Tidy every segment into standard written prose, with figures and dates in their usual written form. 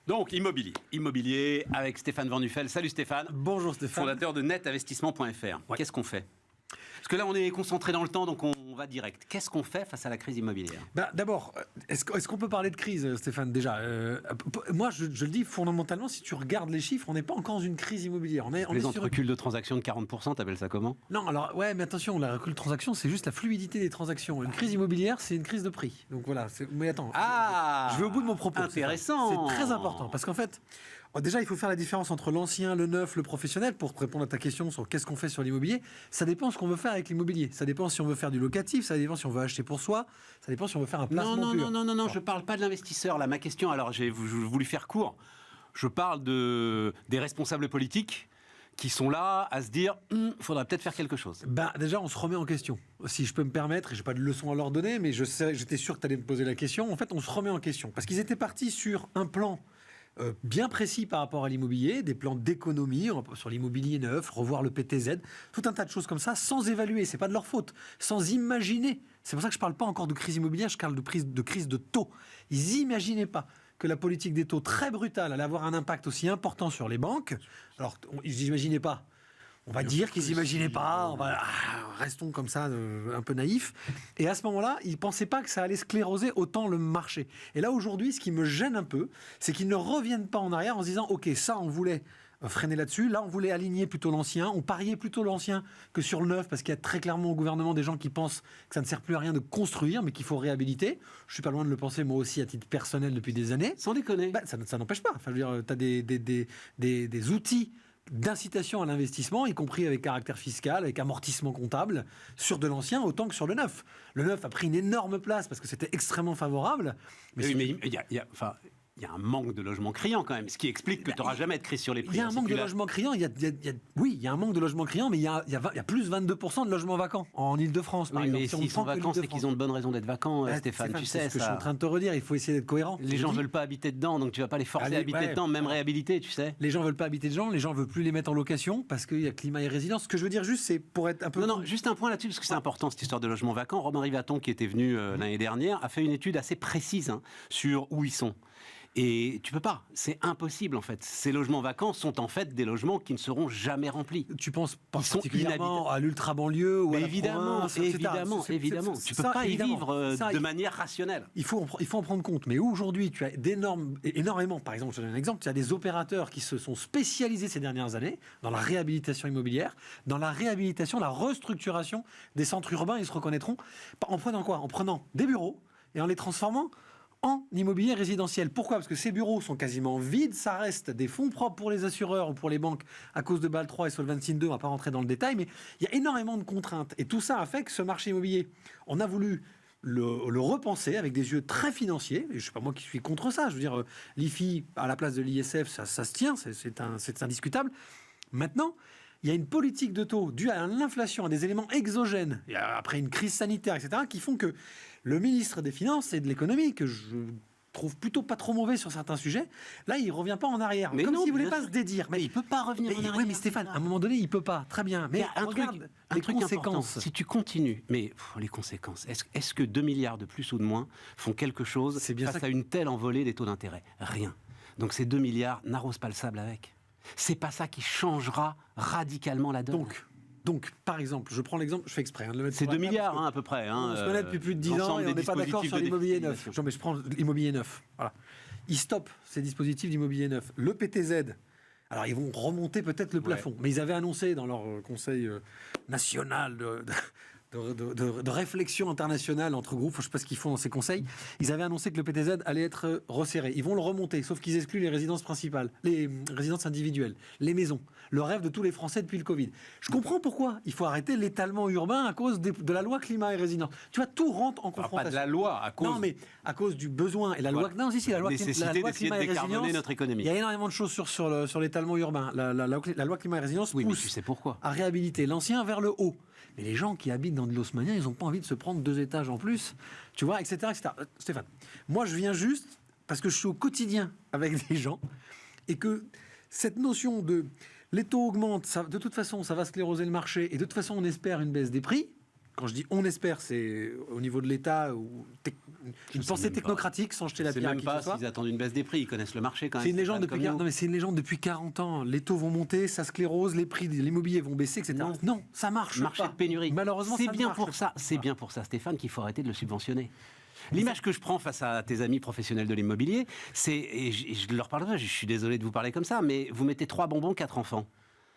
Donc, immobilier avec Stéphane Van Nuffel. Salut Stéphane. Bonjour Stéphane. Fondateur de netinvestissement.fr. Ouais. Qu'est-ce qu'on fait? Parce que là, on est concentré dans le temps, donc on va direct. Qu'est-ce qu'on fait face à la crise immobilière? D'abord, est-ce qu'on peut parler de crise, Stéphane, déjà moi, je le dis fondamentalement, si tu regardes les chiffres, on n'est pas encore dans une crise immobilière. On est sur recul de transactions de 40%, t'appelles ça comment? Non, alors, ouais, mais attention, la recul de transactions, c'est juste la fluidité des transactions. Une crise immobilière, c'est une crise de prix. Donc voilà, mais attends, je vais au bout de mon propos. Intéressant. C'est très important, parce qu'en fait, déjà, il faut faire la différence entre l'ancien, le neuf, le professionnel, pour répondre à ta question sur qu'est-ce qu'on fait sur l'immobilier. Ça dépend ce qu'on veut faire avec l'immobilier. Ça dépend si on veut faire du locatif, ça dépend si on veut acheter pour soi, ça dépend si on veut faire un placement pur. Non, je parle pas de l'investisseur. Là, ma question, alors j'ai voulu faire court. Je parle des responsables politiques qui sont là à se dire faudrait peut-être faire quelque chose. Déjà, on se remet en question. Si je peux me permettre, et j'ai pas de leçon à leur donner, mais j'étais sûr que tu allais me poser la question. En fait, on se remet en question. Parce qu'ils étaient partis sur un plan bien précis par rapport à l'immobilier, des plans d'économie sur l'immobilier neuf, revoir le PTZ, tout un tas de choses comme ça, sans évaluer, c'est pas de leur faute, sans imaginer. C'est pour ça que je parle pas encore de crise immobilière, je parle de crise de taux. Ils imaginaient pas que la politique des taux très brutale allait avoir un impact aussi important sur les banques. Alors, ils n'imaginaient pas. On va dire qu'ils n'imaginaient pas, restons comme ça, un peu naïfs. Et à ce moment-là, ils ne pensaient pas que ça allait scléroser autant le marché. Et là, aujourd'hui, ce qui me gêne un peu, c'est qu'ils ne reviennent pas en arrière en se disant « Ok, ça, on voulait freiner là-dessus. Là, on voulait aligner plutôt l'ancien. On pariait plutôt l'ancien que sur le neuf, parce qu'il y a très clairement au gouvernement des gens qui pensent que ça ne sert plus à rien de construire, mais qu'il faut réhabiliter. Je suis pas loin de le penser, moi aussi, à titre personnel, depuis des années. Sans déconner. Ça n'empêche pas. Enfin, je veux dire, tu as des outils d'incitation à l'investissement, y compris avec caractère fiscal, avec amortissement comptable, sur de l'ancien autant que sur le neuf. Le neuf a pris une énorme place parce que c'était extrêment favorable. Mais il y a un manque de logement criant quand même, ce qui explique que tu n'auras jamais de crise sur les prix. Il y a un manque de logement criant, oui, il y a un manque de logement criant, mais il y a plus 22% de logements vacants en Ile-de-France, par exemple. Mais s'ils sont vacants, c'est qu'ils ont de bonnes raisons d'être vacants, Stéphane, tu sais. C'est ce que je suis en train de te redire, il faut essayer d'être cohérent. Les gens ne veulent pas habiter dedans, donc tu ne vas pas les forcer à habiter dedans, même réhabiliter, tu sais. Les gens ne veulent pas habiter dedans, les gens ne veulent plus les mettre en location, parce qu'il y a climat et résidence. Ce que je veux dire juste, c'est pour être un peu... Non, juste un point là-dessus, parce que c'est important, cette histoire de logement vacant. Romain Rivaton, qui était venu l'année dernière, a fait une étude assez précise sur où ils sont. Et tu peux pas, c'est impossible en fait. Ces logements vacants sont en fait des logements qui ne seront jamais remplis. Tu penses particulièrement à l'ultra-banlieu ou à la province, évidemment. Tu peux pas y vivre de manière rationnelle. Il faut en prendre compte. Mais aujourd'hui, tu as énormément, par exemple, je te donne un exemple, tu as des opérateurs qui se sont spécialisés ces dernières années dans la réhabilitation immobilière, dans la réhabilitation, la restructuration des centres urbains. Ils se reconnaîtront en prenant quoi? En prenant des bureaux et en les transformant en immobilier résidentiel. Pourquoi? Parce que ces bureaux sont quasiment vides, ça reste des fonds propres pour les assureurs ou pour les banques à cause de Bâle 3 et Solvency 2, on ne va pas rentrer dans le détail, mais il y a énormément de contraintes. Et tout ça a fait que ce marché immobilier, on a voulu le repenser avec des yeux très financiers. Et je ne suis pas moi qui suis contre ça. Je veux dire, l'IFI à la place de l'ISF, ça se tient, c'est indiscutable. Maintenant, il y a une politique de taux due à l'inflation, à des éléments exogènes, et après une crise sanitaire, etc., qui font que le ministre des Finances et de l'économie, que je trouve plutôt pas trop mauvais sur certains sujets, là, il revient pas en arrière. Mais comme s'il voulait bien pas sûr. se dédire. Mais il peut pas revenir en arrière. Oui, mais Stéphane, à un moment donné, il peut pas. Très bien. Mais regarde les conséquences. Important. Si tu continues, mais les conséquences, est-ce que 2 milliards de plus ou de moins font quelque chose face à une telle envolée des taux d'intérêt? Rien. Donc ces 2 milliards n'arrosent pas le sable avec. C'est pas ça qui changera radicalement la donne. Donc, par exemple, je prends l'exemple, je fais exprès. C'est 2 milliards à peu près. On se connaît depuis plus de 10 ans et on n'est pas d'accord sur l'immobilier neuf. Je prends l'immobilier neuf. Voilà. Ils stoppent ces dispositifs d'immobilier neuf. Le PTZ, alors ils vont remonter peut-être le plafond, mais ils avaient annoncé dans leur conseil national de réflexion internationale entre groupes, je ne sais pas ce qu'ils font dans ces conseils, ils avaient annoncé que le PTZ allait être resserré. Ils vont le remonter, sauf qu'ils excluent les résidences principales, les résidences individuelles, les maisons, le rêve de tous les Français depuis le Covid. Je comprends pourquoi il faut arrêter l'étalement urbain à cause de la loi climat et résilience. Tu vois, tout rentre en confrontation. Pas de la loi, à cause... Non, mais à cause du besoin. Et la loi... Non, si, la loi climat et résilience, notre économie. Il y a énormément de choses sur l'étalement urbain. La loi climat et résilience pousse mais tu sais pourquoi. À réhabiliter l'ancien vers le haut. Mais les gens qui habitent dans de l'haussmannien, ils n'ont pas envie de se prendre 2 étages en plus, tu vois, etc., etc. Stéphane, moi je viens juste parce que je suis au quotidien avec des gens et que cette notion de les taux augmentent, ça, de toute façon ça va scléroser le marché et de toute façon on espère une baisse des prix. Quand je dis on espère, c'est au niveau de l'État ou une pensée technocratique sans jeter la pierre à qui que ce soit. Je sais même pas s'ils attendent une baisse des prix, ils connaissent le marché quand même. C'est une légende depuis 40 ans. Les taux vont monter, ça sclérose, les prix de l'immobilier vont baisser, etc. Non, ça marche pas. Marché de pénurie. Malheureusement, c'est bien pour ça. C'est bien pour ça, Stéphane, qu'il faut arrêter de le subventionner. L'image que je prends face à tes amis professionnels de l'immobilier, c'est, et je leur parlerai, je suis désolé de vous parler comme ça, mais vous mettez 3 bonbons, 4 enfants.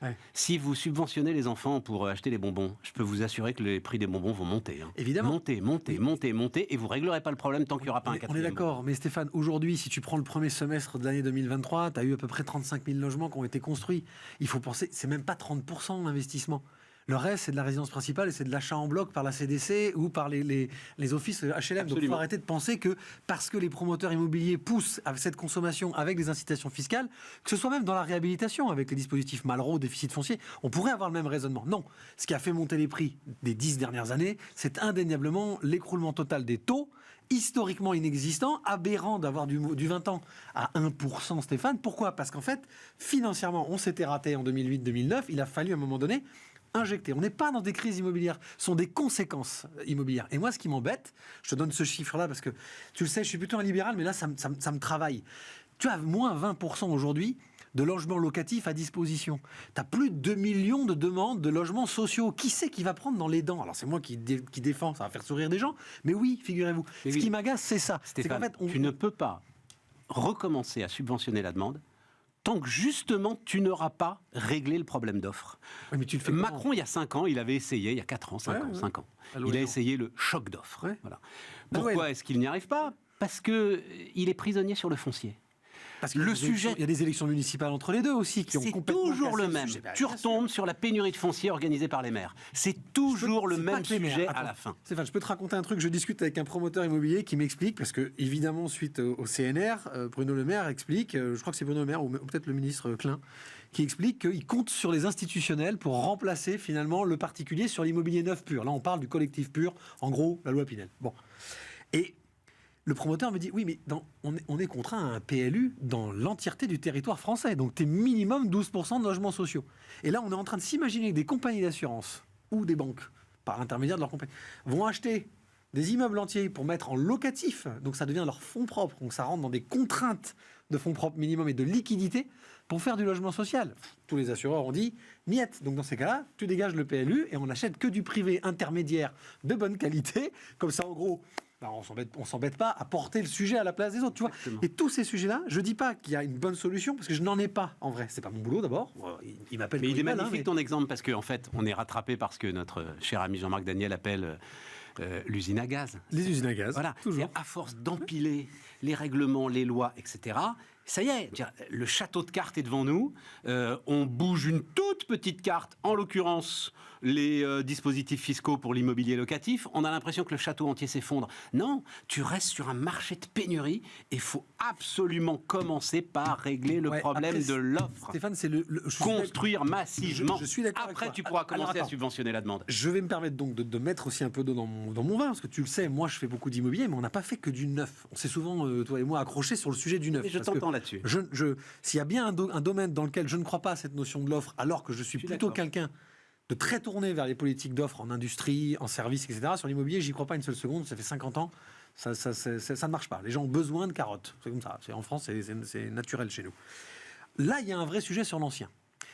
Ouais. Si vous subventionnez les enfants pour acheter les bonbons, je peux vous assurer que les prix des bonbons vont monter. Évidemment. Monter, et vous ne réglerez pas le problème tant qu'il n'y aura pas un quatrième. On est d'accord, mais Stéphane, aujourd'hui, si tu prends le premier semestre de l'année 2023, tu as eu à peu près 35 000 logements qui ont été construits. Il faut penser, c'est même pas 30% d'investissement. Le reste, c'est de la résidence principale et c'est de l'achat en bloc par la CDC ou par les offices HLM. Absolument. Donc il faut arrêter de penser que parce que les promoteurs immobiliers poussent à cette consommation avec des incitations fiscales, que ce soit même dans la réhabilitation avec les dispositifs Malraux, déficit foncier, on pourrait avoir le même raisonnement. Non, ce qui a fait monter les prix des 10 dernières années, c'est indéniablement l'écroulement total des taux, historiquement inexistant, aberrant d'avoir du 20 ans à 1%, Stéphane. Pourquoi ? Parce qu'en fait, financièrement, on s'était raté en 2008-2009, il a fallu à un moment donné injecter. On n'est pas dans des crises immobilières, ce sont des conséquences immobilières. Et moi, ce qui m'embête, je te donne ce chiffre-là parce que, tu le sais, je suis plutôt un libéral, mais là, ça me travaille. Tu as moins 20% aujourd'hui de logements locatifs à disposition. Tu as plus de 2 millions de demandes de logements sociaux. Qui c'est qui va prendre dans les dents ? Alors, c'est moi qui défends, ça va faire sourire des gens, mais oui, figurez-vous. Ce qui m'agace, c'est ça. Stéphane, c'est qu'en fait, tu ne peux pas recommencer à subventionner la demande tant que justement tu n'auras pas réglé le problème d'offre. Oui, mais tu le fais Macron, il y a 5 ans, il avait essayé, il y a 4 ans, 5 ans, il a essayé le choc d'offre. Ouais. Voilà. Pourquoi est-ce qu'il n'y arrive pas ? Parce qu'il est prisonnier sur le foncier. Parce que il y a des élections municipales entre les deux aussi qui ont complètement toujours le même. Tu retombes sur la pénurie de foncier organisée par les maires. C'est toujours le même sujet à la fin. Stéphane, je peux te raconter un truc. Je discute avec un promoteur immobilier qui m'explique, parce que évidemment, suite au CNR, Bruno Le Maire explique, je crois que c'est Bruno Le Maire ou peut-être le ministre Klein, qui explique qu'il compte sur les institutionnels pour remplacer finalement le particulier sur l'immobilier neuf pur. Là, on parle du collectif pur, en gros, la loi Pinel. Bon. Et le promoteur me dit, oui, mais on est contraint à un PLU dans l'entièreté du territoire français. Donc, tu es minimum 12% de logements sociaux. Et là, on est en train de s'imaginer que des compagnies d'assurance ou des banques, par l'intermédiaire de leurs compagnies, vont acheter des immeubles entiers pour mettre en locatif. Donc, ça devient leur fonds propres. Donc, ça rentre dans des contraintes de fonds propres minimum et de liquidité pour faire du logement social. Tous les assureurs ont dit, miette. Donc, dans ces cas-là, tu dégages le PLU et on n'achète que du privé intermédiaire de bonne qualité. Comme ça, en gros... on s'embête pas à porter le sujet à la place des autres, tu vois. Et tous ces sujets-là, je dis pas qu'il y a une bonne solution parce que je n'en ai pas en vrai. C'est pas mon boulot d'abord. Il m'appelle. Mais il est magnifique ton exemple parce qu'en fait, on est rattrapé par ce que notre cher ami Jean-Marc Daniel appelle l'usine à gaz. Les usines à gaz. Voilà. Toujours. À force d'empiler les règlements, les lois, etc. Ça y est, le château de cartes est devant nous. On bouge une toute petite carte, en l'occurrence les dispositifs fiscaux pour l'immobilier locatif. On a l'impression que le château entier s'effondre. Non, tu restes sur un marché de pénurie et il faut absolument commencer par régler le problème de l'offre. Stéphane, construire massivement. Je suis d'accord. Après, tu pourras commencer à subventionner la demande. Je vais me permettre donc de mettre aussi un peu d'eau dans mon vin, parce que tu le sais, moi je fais beaucoup d'immobilier, mais on n'a pas fait que du neuf. On s'est souvent, toi et moi, accrochés sur le sujet du neuf. Mais je t'entends là-dessus. S'il y a bien un domaine dans lequel je ne crois pas à cette notion de l'offre, alors que je suis plutôt quelqu'un de très tourné vers les politiques d'offre en industrie, en service, etc. Sur l'immobilier, j'y crois pas une seule seconde. Ça fait 50 ans, ça ne marche pas. Les gens ont besoin de carottes. C'est comme ça. En France, c'est naturel chez nous. Là, il y a un vrai sujet sur l'ancien.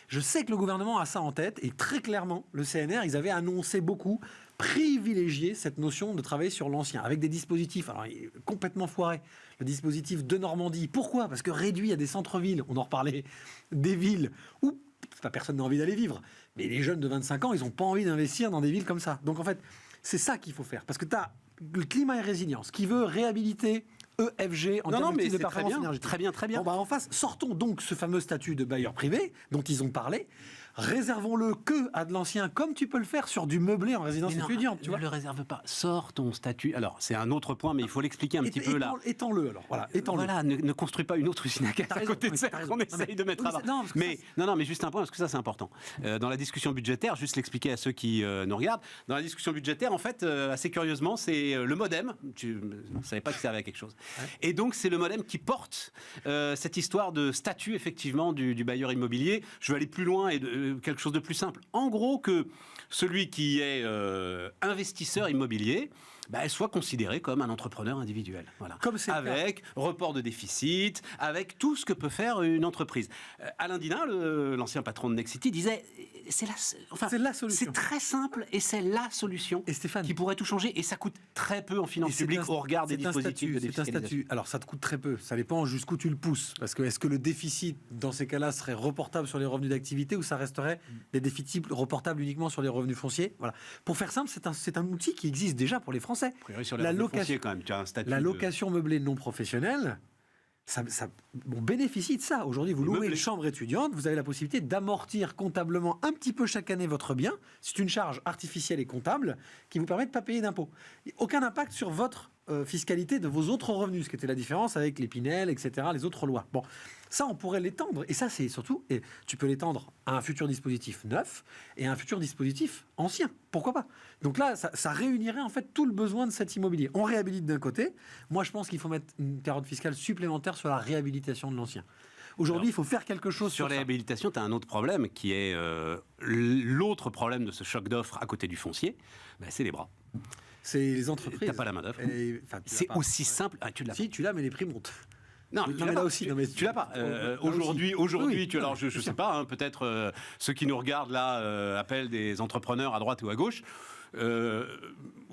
Je sais que le gouvernement a ça en tête et très clairement, le CNR, ils avaient annoncé beaucoup, privilégier cette notion de travailler sur l'ancien avec des dispositifs, alors complètement foirés. Le dispositif de Normandie. Pourquoi ? Parce que réduit à des centres-villes, on en reparlait, des villes où personne n'a envie d'aller vivre. Mais les jeunes de 25 ans, ils n'ont pas envie d'investir dans des villes comme ça. Donc en fait, c'est ça qu'il faut faire. Parce que tu as le climat et résilience qui veut réhabiliter EFG en termes de performance énergétique. Très bien. Bon, en face, sortons donc ce fameux statut de bailleur privé dont ils ont parlé. Réservons-le que à de l'ancien, comme tu peux le faire sur du meublé en résidence étudiante. Tu vois, ne le réserve pas. Sors ton statut. Alors, c'est un autre point, mais il faut l'expliquer un petit peu là. Étends-le alors. Voilà, étends-le. Voilà, ne construis pas une autre usine à gaz à côté de celle qu'on essaye de mettre à bas. Mais juste un point, parce que ça, c'est important. Dans la discussion budgétaire, juste l'expliquer à ceux qui nous regardent, dans la discussion budgétaire, en fait, assez curieusement, c'est le MODEM. Tu ne savais pas que ça servait à quelque chose. Ouais. Et donc, c'est le MODEM qui porte cette histoire de statut, effectivement, du bailleur immobilier. Je vais aller plus loin et quelque chose de plus simple. En gros, que celui qui est investisseur immobilier soit considéré comme un entrepreneur individuel. Voilà. Comme c'est avec report de déficit, avec tout ce que peut faire une entreprise. Alain Dinin, l'ancien patron de Nexity, disait c'est la solution. C'est très simple et c'est la solution qui pourrait tout changer. Et ça coûte très peu en finances publiques au regard des dispositifs de défiscalisation. C'est un statut. Alors ça te coûte très peu. Ça dépend jusqu'où tu le pousses. Parce que est-ce que le déficit, dans ces cas-là, serait reportable sur les revenus d'activité ou ça resterait des déficits reportables uniquement sur les revenus fonciers? Voilà. Pour faire simple, c'est un outil qui existe déjà pour les Français. Sur les revenus fonciers, quand même, tu as un statut. La location meublée non professionnelle, on bénéficie de ça. Aujourd'hui, vous louez une chambre étudiante, vous avez la possibilité d'amortir comptablement un petit peu chaque année votre bien. C'est une charge artificielle et comptable qui vous permet de ne pas payer d'impôts. Aucun impact sur votre fiscalité de vos autres revenus, ce qui était la différence avec les Pinel, etc., les autres lois. Bon, ça, on pourrait l'étendre. Et ça, c'est surtout, et tu peux l'étendre à un futur dispositif neuf et à un futur dispositif ancien. Pourquoi pas? Donc là, ça réunirait en fait tout le besoin de cet immobilier. On réhabilite d'un côté. Moi, je pense qu'il faut mettre une période fiscale supplémentaire sur la réhabilitation de l'ancien. Aujourd'hui, il faut faire quelque chose sur la réhabilitation. Tu as un autre problème qui est l'autre problème de ce choc d'offres à côté du foncier, c'est les bras. C'est les entreprises. T'as pas la main d'œuvre. C'est aussi simple. Tu l'as. Si, tu l'as, mais les prix montent. Non, mais là aussi, tu l'as pas. Aujourd'hui, oui. alors je sais pas, peut-être ceux qui nous regardent là appellent des entrepreneurs à droite ou à gauche.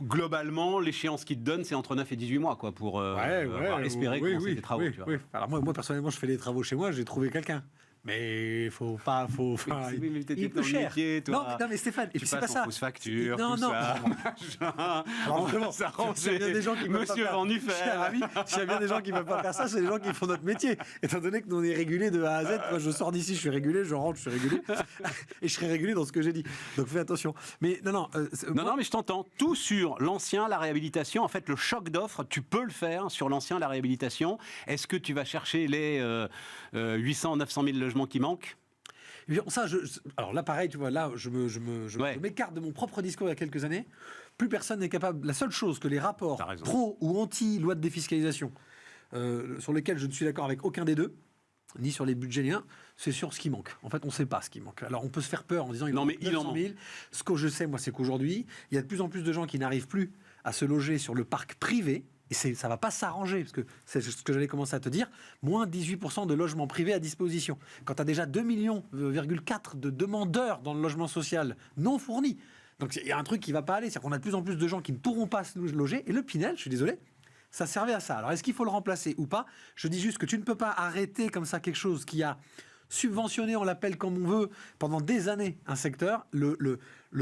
Globalement, l'échéance qu'ils te donnent, c'est entre 9 et 18 mois, quoi, pour espérer commencer des travaux. Tu vois. Oui. Alors moi, personnellement, je fais des travaux chez moi, j'ai trouvé quelqu'un. Mais il faut pas, il est plus cher. Métier, toi. Non, mais Stéphane, et puis c'est pas ça. Facture, non. Alors vraiment, ça rend. S'il y a bien des gens qui Monsieur Vendufer. S'il y a bien des gens qui ne veulent pas faire ça, c'est des gens qui font notre métier. Étant donné que nous on est régulé de A à Z, moi je sors d'ici, je suis régulé, je rentre, je suis régulé, et je serai régulé dans ce que j'ai dit. Donc fais attention. Mais non, mais je t'entends. Tout sur l'ancien, la réhabilitation. En fait, le choc d'offres, tu peux le faire sur l'ancien, la réhabilitation. Est-ce que tu vas chercher les 800, 900 000 logements qui manquent? Ça, alors là, pareil, tu vois, là, je m'écarte de mon propre discours il y a quelques années. Plus personne n'est capable. La seule chose que les rapports pro ou anti-loi de défiscalisation, sur lesquels je ne suis d'accord avec aucun des deux, ni sur les budgets liens, c'est sur ce qui manque. En fait, on ne sait pas ce qui manque. Alors, on peut se faire peur en disant il en manque 900 000. Ce que je sais, moi, c'est qu'aujourd'hui, il y a de plus en plus de gens qui n'arrivent plus à se loger sur le parc privé. Et ça ne va pas s'arranger, parce que c'est ce que j'allais commencer à te dire, moins 18% de logements privés à disposition. Quand tu as déjà 2,4 millions de demandeurs dans le logement social non fournis, donc il y a un truc qui ne va pas aller, c'est qu'on a de plus en plus de gens qui ne pourront pas se loger, et le Pinel, je suis désolé, ça servait à ça. Alors est-ce qu'il faut le remplacer ou pas? Je dis juste que tu ne peux pas arrêter comme ça quelque chose qui a subventionné, on l'appelle comme on veut, pendant des années un secteur, le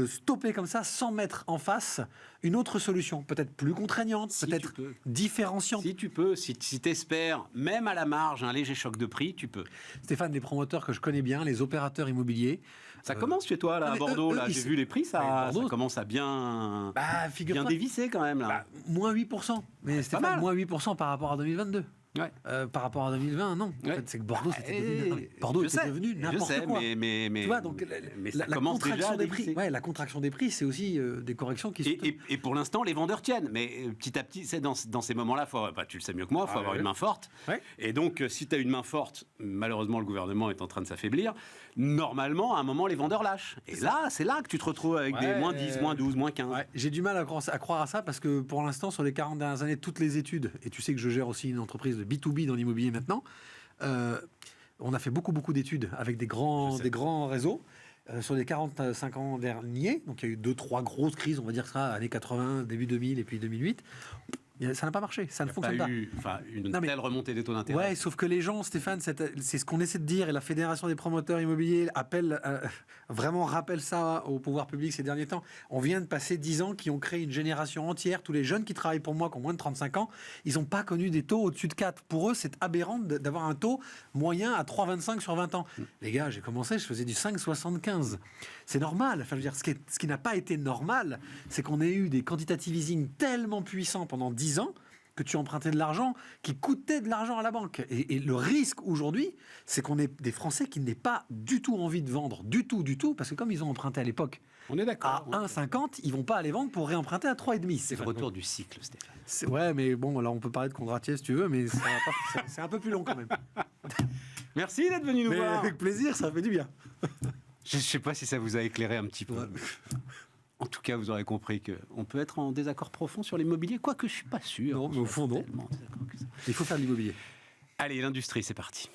stopper comme ça sans mettre en face une autre solution, peut-être plus contraignante, peut-être différenciante. Si tu peux, si tu espères, même à la marge, un léger choc de prix, tu peux. Stéphane, les promoteurs que je connais bien, les opérateurs immobiliers... Ça commence chez toi, là, à Bordeaux, là, j'ai vu les prix, ça commence à bien dévisser quand même. Là. Moins 8%, mais Stéphane, moins 8% par rapport à 2022. Ouais. Par rapport à 2020, non. En fait, c'est que Bordeaux, c'était devenu n'importe quoi. Mais tu vois, donc ça commence déjà à dévisser. La contraction des prix, c'est aussi des corrections qui sont... Et pour l'instant, les vendeurs tiennent. Mais petit à petit, c'est dans ces moments-là, tu le sais mieux que moi, il faut avoir une main forte. Ouais. Et donc, si tu as une main forte, malheureusement, le gouvernement est en train de s'affaiblir. Normalement, à un moment, les vendeurs lâchent. Et là, c'est là que tu te retrouves avec des moins 10, moins 12, moins 15. Ouais. J'ai du mal à croire à ça parce que pour l'instant, sur les 40 dernières années, toutes les études, et tu sais que je gère aussi une entreprise de B2B dans l'immobilier maintenant, on a fait beaucoup d'études avec des grands réseaux. Sur les 45 ans derniers, donc il y a eu 2-3 grosses crises, on va dire ça, années 80, début 2000 et puis 2008. Ça n'a pas marché, ça ne fonctionne pas. Une telle remontée des taux d'intérêt. Ouais, sauf que les gens, Stéphane, c'est ce qu'on essaie de dire, et la Fédération des promoteurs immobiliers rappelle ça au pouvoir public ces derniers temps. On vient de passer 10 ans qui ont créé une génération entière. Tous les jeunes qui travaillent pour moi, qui ont moins de 35 ans, ils n'ont pas connu des taux au-dessus de 4. Pour eux, c'est aberrant d'avoir un taux moyen à 3,25 sur 20 ans. Les gars, j'ai commencé, je faisais du 5,75. C'est normal. Enfin, je veux dire, ce qui n'a pas été normal, c'est qu'on ait eu des quantitative easing tellement puissants pendant 10 ans que tu empruntais de l'argent qui coûtait de l'argent à la banque. Et le risque aujourd'hui, c'est qu'on ait des Français qui n'aient pas du tout envie de vendre, du tout, parce que comme ils ont emprunté à l'époque on est d'accord, à 1,50, ils vont pas aller vendre pour réemprunter à 3,5. C'est le retour du cycle, Stéphane. Ouais, mais bon, là on peut parler de Condratier si tu veux, mais c'est un peu plus long quand même. Merci d'être venu nous voir. Avec plaisir, ça fait du bien. Je ne sais pas si ça vous a éclairé un petit peu. Ouais. En tout cas, vous aurez compris qu'on peut être en désaccord profond sur l'immobilier, quoique je ne suis pas sûr. Non, mais au fond, non. Il faut faire de l'immobilier. Allez, l'industrie, c'est parti.